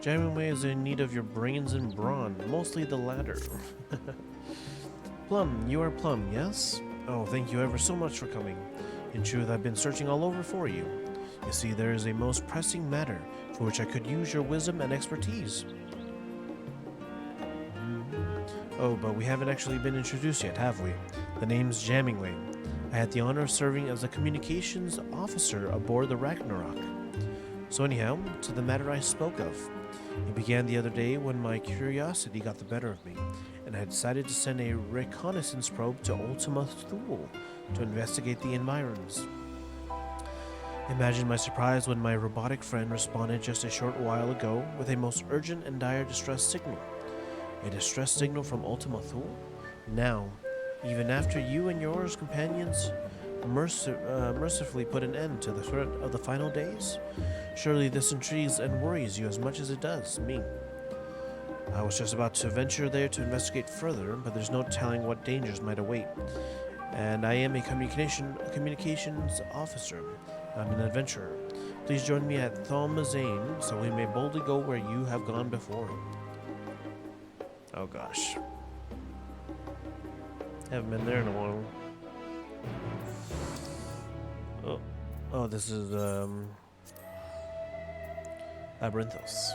Janeway is in need of your brains and brawn, mostly the latter. Plum, you are Plum, yes? Oh, thank you ever so much for coming. In truth, I've been searching all over for you. You see, there is a most pressing matter for which I could use your wisdom and expertise. Oh, but we haven't actually been introduced yet, have we? The name's Jammingway. I had the honor of serving as a communications officer aboard the Ragnarok. So anyhow, to the matter I spoke of. It began the other day when my curiosity got the better of me, and I decided to send a reconnaissance probe to Ultima Thule to investigate the environs. Imagine my surprise when my robotic friend responded just a short while ago with a most urgent and dire distress signal. A distress signal from Ultima Thule? Now, even after you and yours companions mercifully put an end to the threat of the final days? Surely this intrigues and worries you as much as it does me. I was just about to venture there to investigate further, but there's no telling what dangers might await. And I am a communications officer, not an adventurer. Please join me at Thalmazane so we may boldly go where you have gone before. Oh gosh. Haven't been there in a while. Oh, this is Labyrinthos.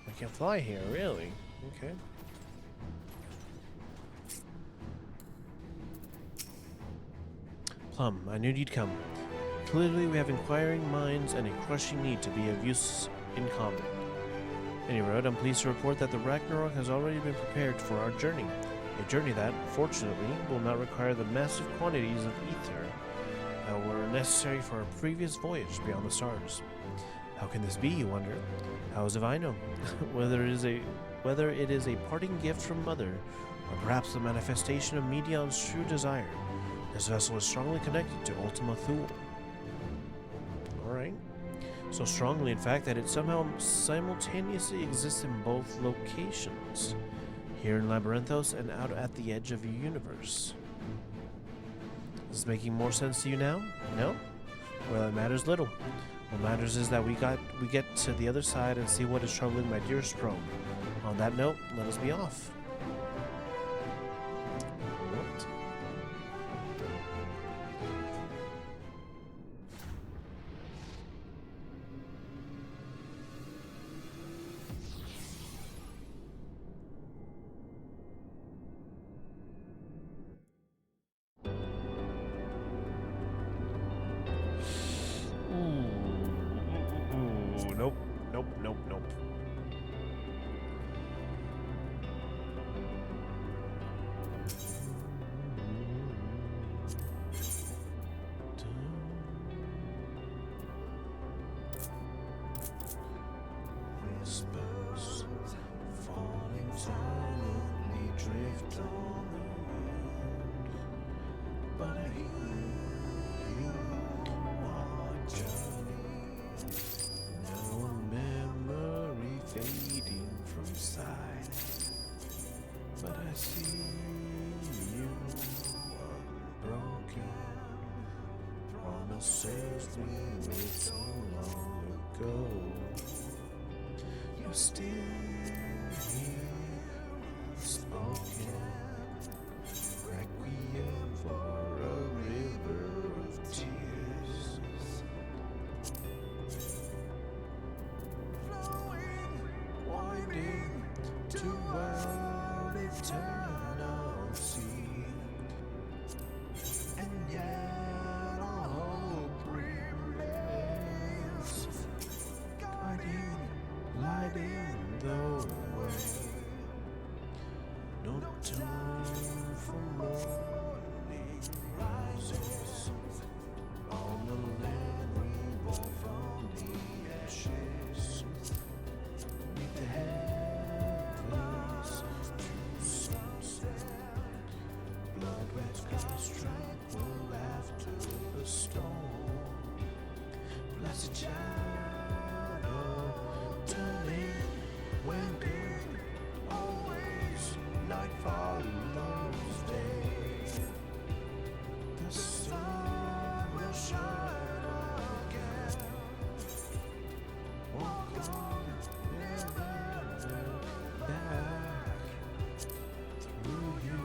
I can fly here, really? Okay. Plum, I knew you'd come. Clearly we have inquiring minds and a crushing need to be of use in common. Anyway, I'm pleased to report that the Ragnarok has already been prepared for our journey. A journey that, fortunately, will not require the massive quantities of ether that were necessary for our previous voyage beyond the stars. How can this be, you wonder? How as if I know? whether it is a parting gift from Mother, or perhaps the manifestation of Medion's true desire, this vessel is strongly connected to Ultima Thule. Alright. So strongly, in fact, that it somehow simultaneously exists in both locations. Here in Labyrinthos and out at the edge of your universe. Is this making more sense to you now? No? Well, it matters little. What matters is that we get to the other side and see what is troubling my dearest probe. On that note, let us be off. What? Nope. Whispers falling silently drift on the wind, but I hear you on journey. No memory fading from sight, but I see you unbroken. Promises we made so long ago. You're still here, unspoken. Requiem for a river of tears. leading the way. No time for morning rises. On the land reborn from the ashes. Meet the heavens to sunset. Blood with God's tranquil after the storm. Blessed shadow turning when good always night follows day. The sun will shine again. Walk on, never back. Through you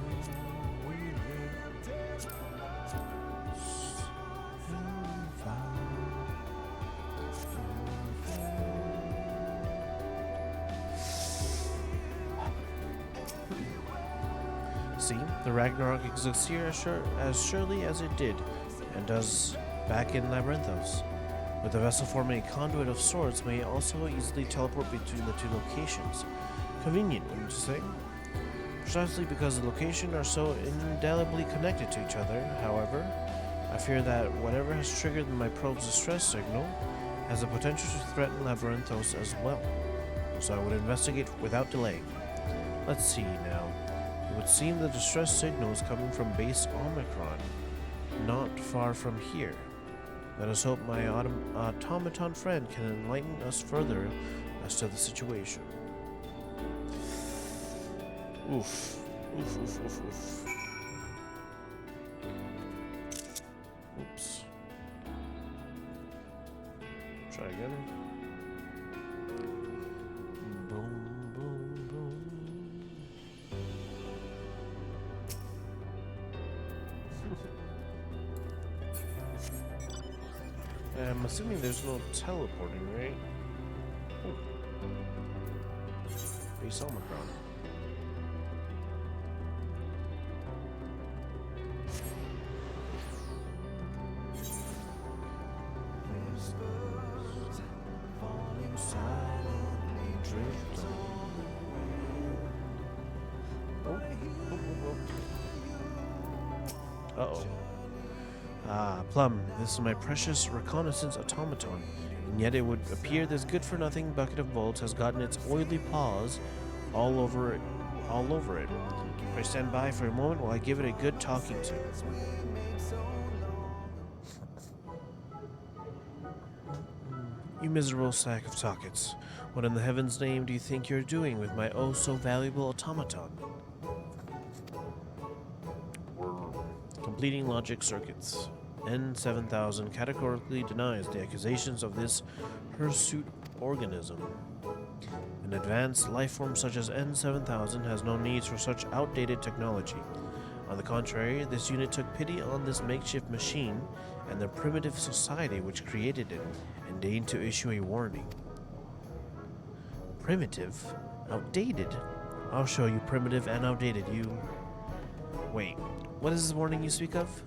we live lost and found. See, the Ragnarok exists here as surely as it did, and does back in Labyrinthos. With the vessel forming a conduit of sorts, may also easily teleport between the two locations. Convenient, wouldn't you say? Precisely because the locations are so indelibly connected to each other, however, I fear that whatever has triggered my probe's distress signal has the potential to threaten Labyrinthos as well, so I would investigate without delay. Let's see now. It would seem the distress signal is coming from base Omicron, not far from here. Let us hope my automaton friend can enlighten us further as to the situation. Oof. Oof, oof, oof, oof. Oops. Try again. Boom, boom, boom. I'm assuming there's no teleporting, right? Oh. Base Omicron. Falling silently drift on the wind. Uh-oh. Ah, Plum, this is my precious reconnaissance automaton, and yet it would appear this good-for-nothing bucket of bolts has gotten its oily paws all over it. Pray stand by for a moment while I give it a good talking to. You miserable sack of sockets. What in the heaven's name do you think you're doing with my oh-so-valuable automaton? Completing logic circuits. N7000 categorically denies the accusations of this hirsute organism. An advanced life form such as N7000 has no needs for such outdated technology. On the contrary, this unit took pity on this makeshift machine and the primitive society which created it, and deigned to issue a warning. Primitive? Outdated? I'll show you primitive and outdated, you... Wait, what is this warning you speak of?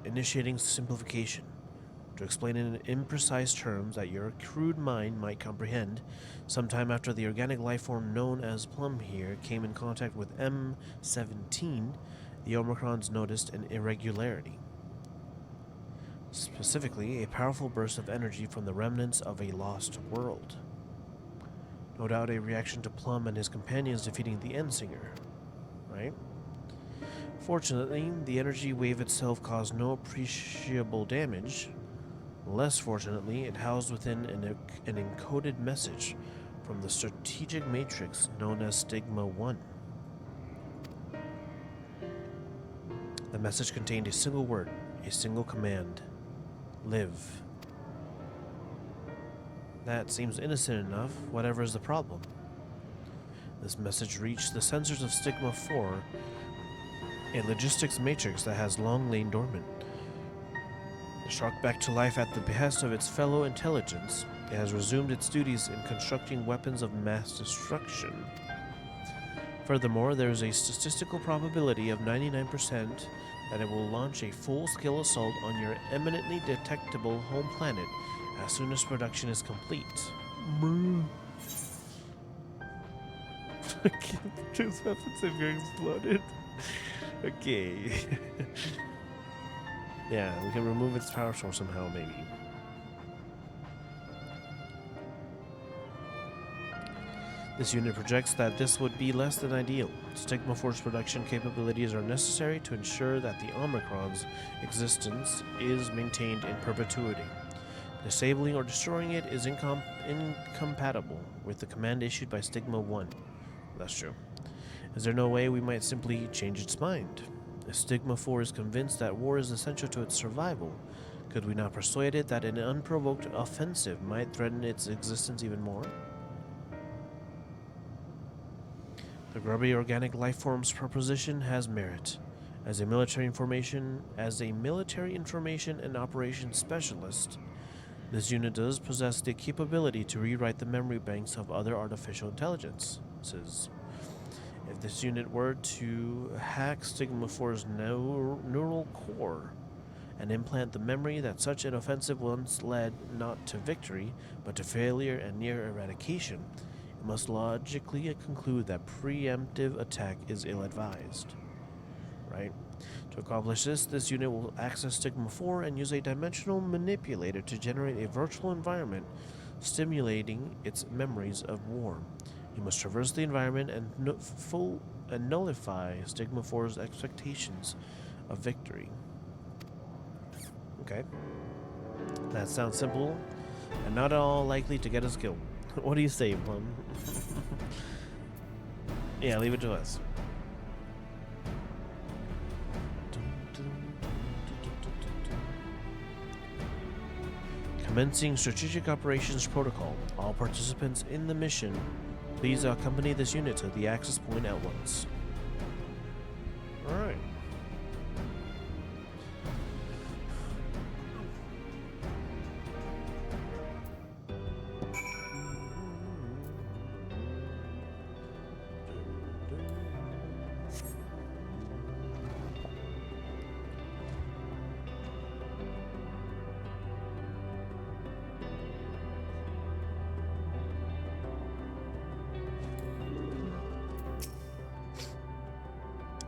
Initiating simplification. To explain in imprecise terms that your crude mind might comprehend, sometime after the organic life form known as Plum here came in contact with M17, the Omicrons noticed an irregularity. Specifically, a powerful burst of energy from the remnants of a lost world. No doubt a reaction to Plum and his companions defeating the Endsinger, right? Fortunately, the energy wave itself caused no appreciable damage. Less fortunately, it housed within an encoded message from the strategic matrix known as Stigma 1. The message contained a single word, a single command: live. That seems innocent enough, whatever is the problem. This message reached the sensors of Stigma 4, a logistics matrix that has long lain dormant. Struck back to life at the behest of its fellow intelligence, it has resumed its duties in constructing weapons of mass destruction. Furthermore, there is a statistical probability of 99% that it will launch a full-scale assault on your eminently detectable home planet as soon as production is complete. I can't choose weapons if you're exploded. Okay. Yeah, we can remove its power source somehow, maybe. This unit projects that this would be less than ideal. Stigma Force production capabilities are necessary to ensure that the Omicron's existence is maintained in perpetuity. Disabling or destroying it is incompatible with the command issued by Stigma 1. That's true. Is there no way we might simply change its mind? If Stigma 4 is convinced that war is essential to its survival, could we not persuade it that an unprovoked offensive might threaten its existence even more? The grubby organic life form's proposition has merit. As a military information and operations specialist, this unit does possess the capability to rewrite the memory banks of other artificial intelligences. If this unit were to hack Stigma 4's neural core and implant the memory that such an offensive once led not to victory, but to failure and near eradication, it must logically conclude that preemptive attack is ill-advised. Right? To accomplish this unit will access Stigma 4 and use a dimensional manipulator to generate a virtual environment stimulating its memories of war. You must traverse the environment and nullify Stigma 4's expectations of victory. Okay. That sounds simple and not at all likely to get us killed. What do you say, Plum? Yeah, leave it to us. Commencing Strategic Operations Protocol. All participants in the mission, please accompany this unit to the access point at once. Alright.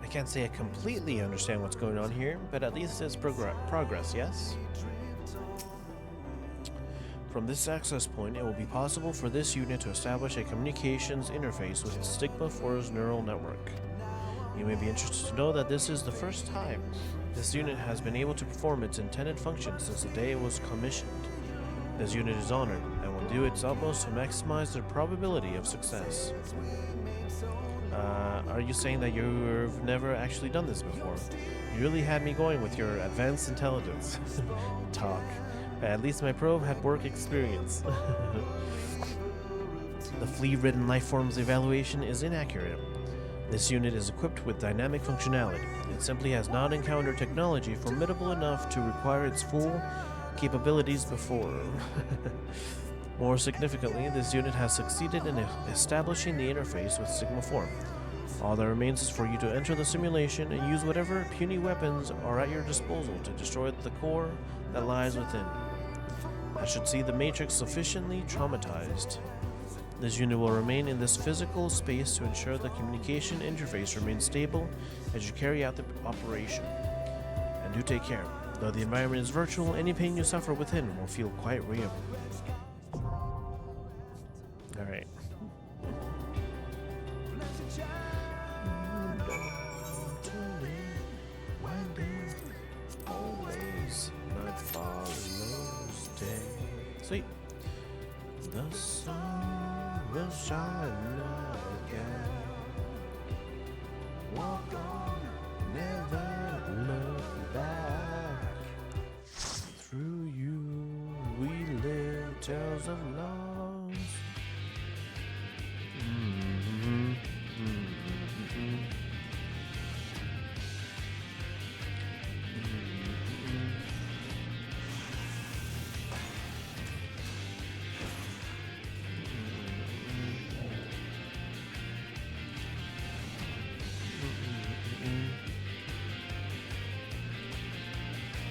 I can't say I completely understand what's going on here, but at least it's progress, yes? From this access point, it will be possible for this unit to establish a communications interface with Stigma 4's neural network. You may be interested to know that this is the first time this unit has been able to perform its intended function since the day it was commissioned. This unit is honored and will do its utmost to maximize the probability of success. Are you saying that you've never actually done this before? You really had me going with your advanced intelligence. Talk. At least my probe had work experience. The flea-ridden lifeform's evaluation is inaccurate. This unit is equipped with dynamic functionality. It simply has not encountered technology formidable enough to require its full capabilities before. More significantly, this unit has succeeded in establishing the interface with Stigma 4. All that remains is for you to enter the simulation and use whatever puny weapons are at your disposal to destroy the core that lies within. I should see the Matrix sufficiently traumatized. This unit will remain in this physical space to ensure the communication interface remains stable as you carry out the operation. And do take care. Though the environment is virtual, any pain you suffer within will feel quite real. Alright. Sweet. The sun will shine again. Walk on, never look back. Through you we live tales of loss.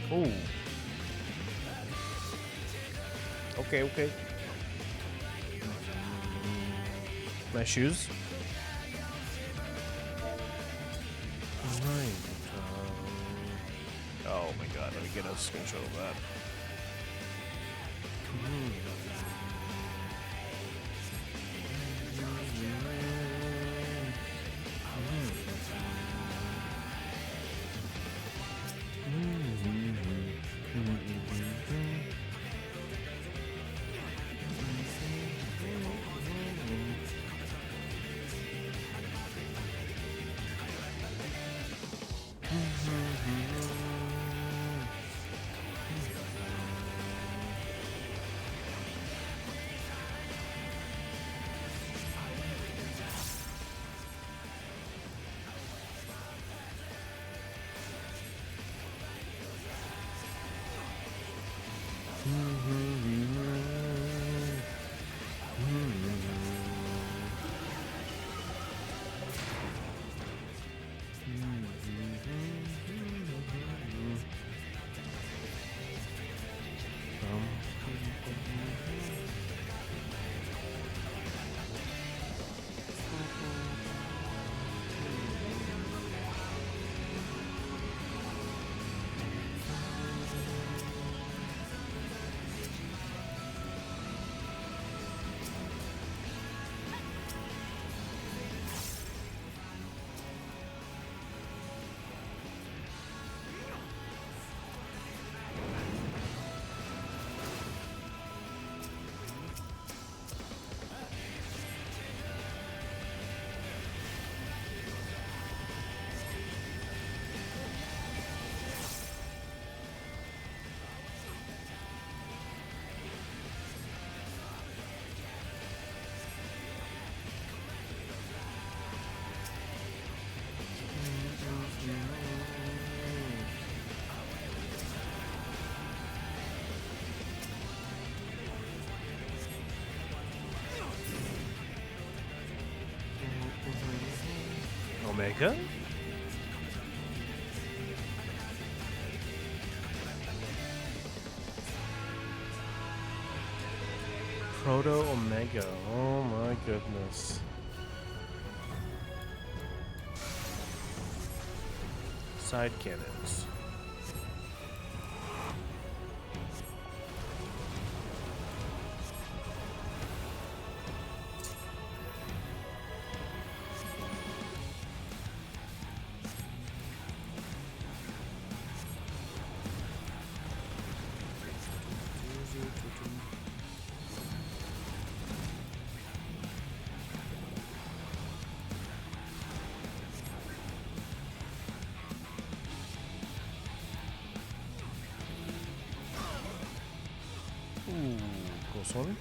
Oh. Okay, okay. My shoes? Right. Oh my god, let me get a screenshot of that. Omega? Proto Omega. Oh my goodness. Side cannons. Ooh, close one.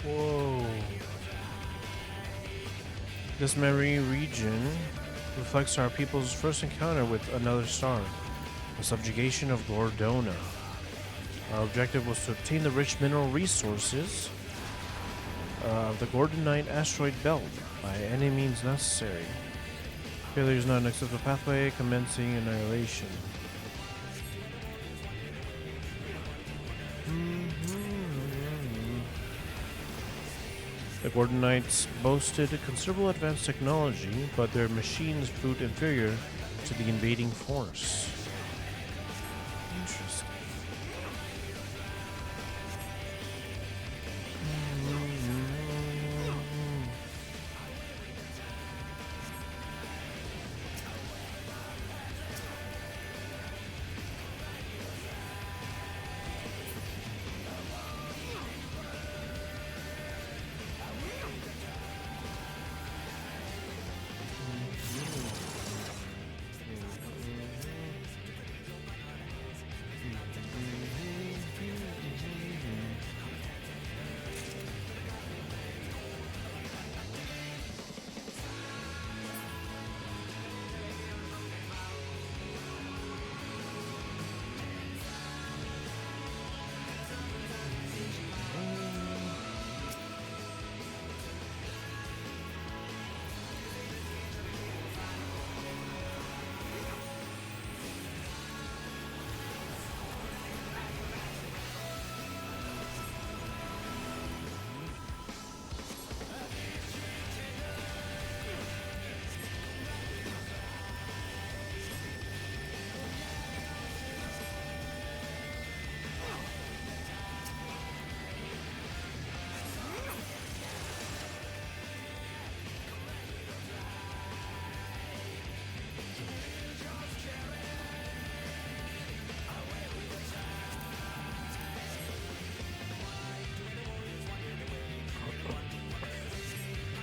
Whoa. This memory region reflects our people's first encounter with another star, the subjugation of Gordona. Our objective was to obtain the rich mineral resources of the Gordonite asteroid belt by any means necessary. Failure is not an acceptable pathway, commencing annihilation. The Gordonites boasted considerable advanced technology, but their machines proved inferior to the invading force. Interesting.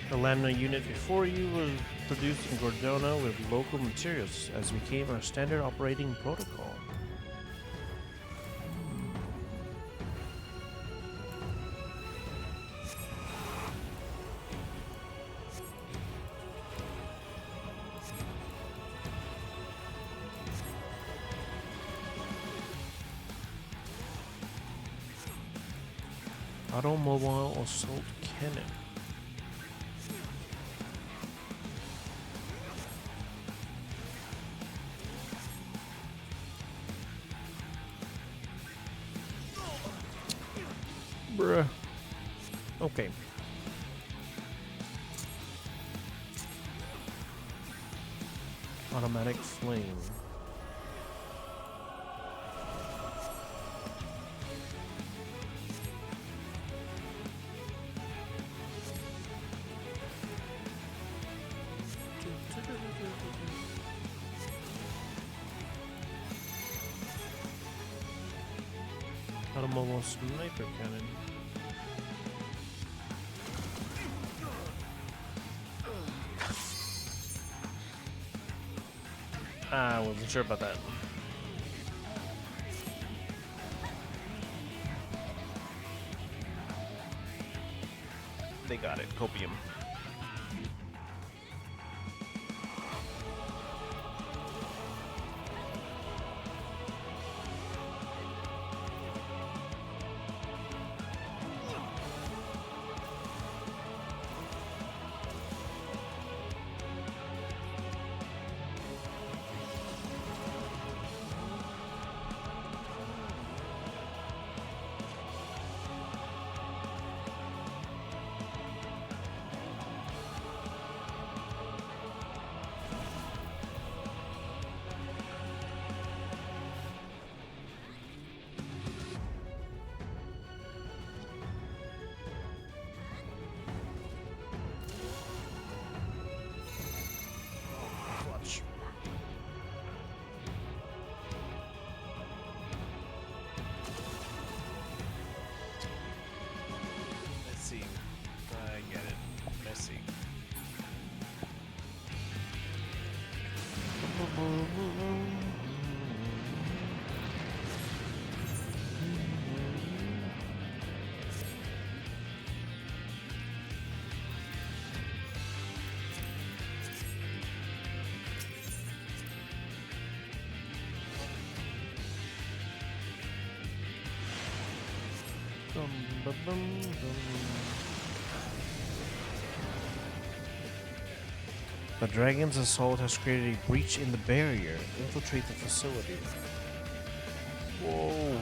The Lambda unit before you was produced in Gordona with local materials, as became our standard operating protocol. Automobile assault cannon. Bruh. Okay. Automatic flame. Automobile sniper cannon. I wasn't sure about that. They got it. Copium. Dum, ba, dum, dum. The dragon's assault has created a breach in the barrier. Infiltrate the facility. Whoa.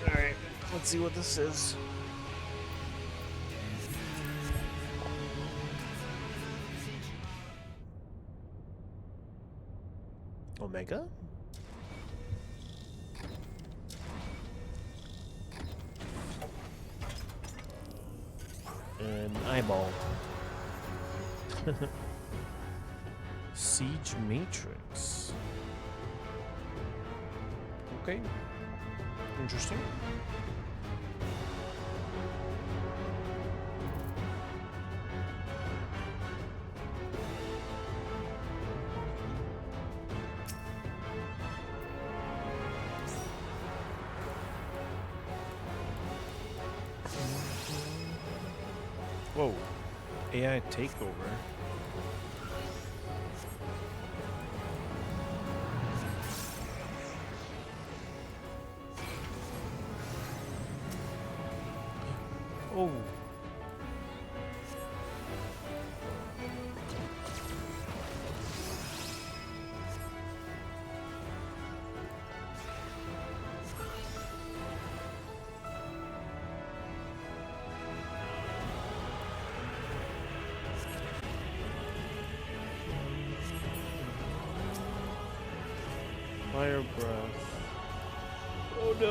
Alright, let's see what this is. Omega? An eyeball. Siege Matrix. Okay. Interesting. Whoa. AI takeover. Oh. Fire breath. Oh no.